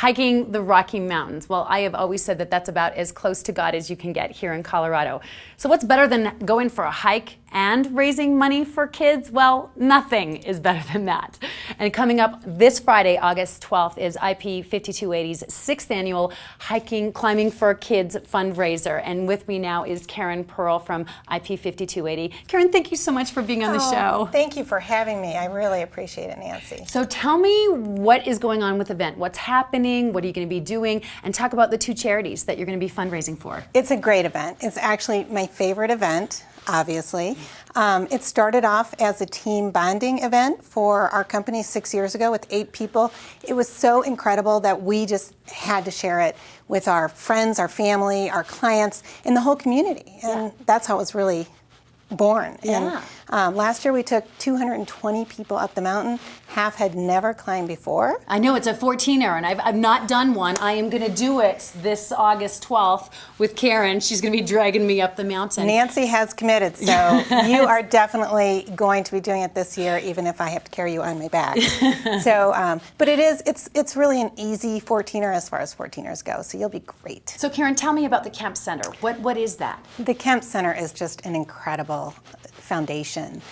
hiking the Rocky Mountains. Well, I have always said that that's about as close to God as you can get here in Colorado. So what's better than going for a hike and raising money for kids? Well, nothing is better than that. And coming up this Friday, August 12th, is IP5280's 6th annual Hiking Climbing for Kids fundraiser. And with me now is Karen Pearl from IP5280. Karen, thank you so much for being on the show. Thank you for having me. I really appreciate it, Nancy. So tell me what is going on with the event. What's happening? What are you going to be doing? And talk about the 2 charities that you're going to be fundraising for. It's a great event. It's actually my favorite event, obviously. It started off as a team bonding event for our company 6 years ago with 8 people. It was so incredible that we just had to share it with our friends, our family, our clients, and the whole community. And that's how it was really born. Yeah. And last year we took 220 people up the mountain. Half had never climbed before. I know it's a 14er, and I've not done one. I am going to do it this August 12th with Karen. She's going to be dragging me up the mountain. Nancy has committed, so you are definitely going to be doing it this year, even if I have to carry you on my back. So, but it's really an easy 14er as far as 14ers go, so you'll be great. So Karen, tell me about the Kempe Center. What is that? The Kempe Center is just an incredible foundation.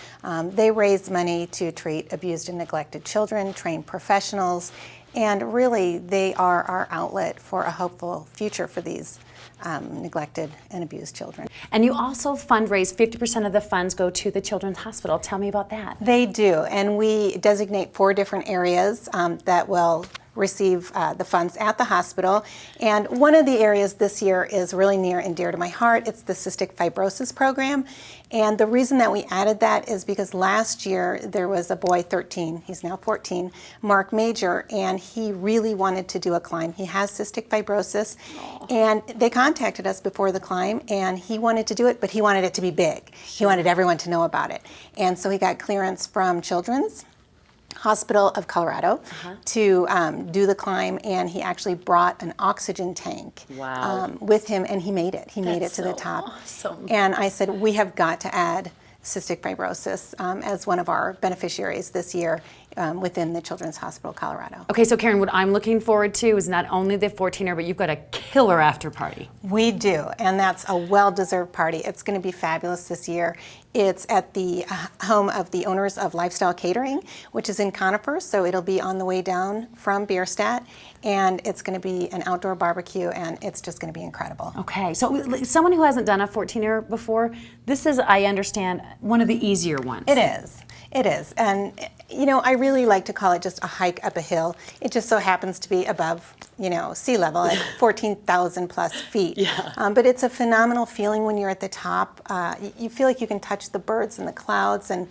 They raise money to treat abused and neglected children, train professionals, and really they are our outlet for a hopeful future for these neglected and abused children. And you also fundraise. 50% of the funds go to the Children's Hospital. Tell me about that. They do, and we designate 4 different areas that will receive the funds at the hospital. And one of the areas this year is really near and dear to my heart. It's the cystic fibrosis program. And the reason that we added that is because last year there was a boy, 13, he's now 14, Mark Major, and he really wanted to do a climb. He has cystic fibrosis. Aww. And they contacted us before the climb, and he wanted to do it, but he wanted it to be big. Sure. He wanted everyone to know about it. And so he got clearance from Children's Hospital of Colorado to do the climb, and he actually brought an oxygen tank with him, and he made it. He made it to the top. Awesome. And I said, we have got to add cystic fibrosis as one of our beneficiaries this year within the Children's Hospital, Colorado. Okay, so Karen, what I'm looking forward to is not only the 14er, but you've got a killer after party. We do, and that's a well-deserved party. It's going to be fabulous this year. It's at the home of the owners of Lifestyle Catering, which is in Conifer, so it'll be on the way down from Bierstadt, and it's going to be an outdoor barbecue, and it's just going to be incredible. Okay, so someone who hasn't done a 14er before, this is, I understand, one of the easier ones. It is. It is, and you know, I really like to call it just a hike up a hill. It just so happens to be above, you know, sea level at 14,000 plus feet. Yeah. But it's a phenomenal feeling when you're at the top. You feel like you can touch the birds and the clouds, and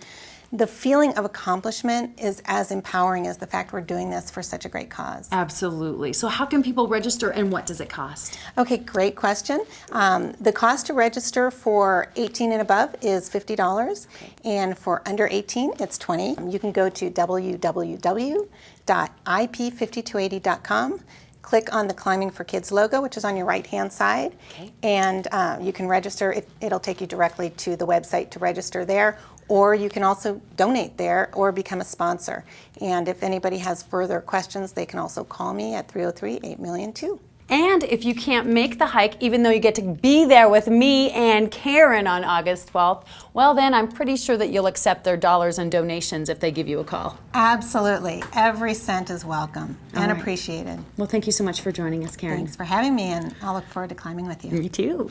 the feeling of accomplishment is as empowering as the fact we're doing this for such a great cause. Absolutely. So how can people register, and what does it cost? Okay, great question. The cost to register for 18 and above is $50, and for under 18, it's $20. You can go to www.ip5280.com. Click on the Climbing for Kids logo, which is on your right-hand side, and you can register. It'll take you directly to the website to register there, or you can also donate there or become a sponsor. And if anybody has further questions, they can also call me at 303-80002. And if you can't make the hike, even though you get to be there with me and Karen on August 12th, well then I'm pretty sure that you'll accept their dollars and donations if they give you a call. Absolutely. Every cent is welcome and appreciated. Well, thank you so much for joining us, Karen. Thanks for having me, and I'll look forward to climbing with you. Me too.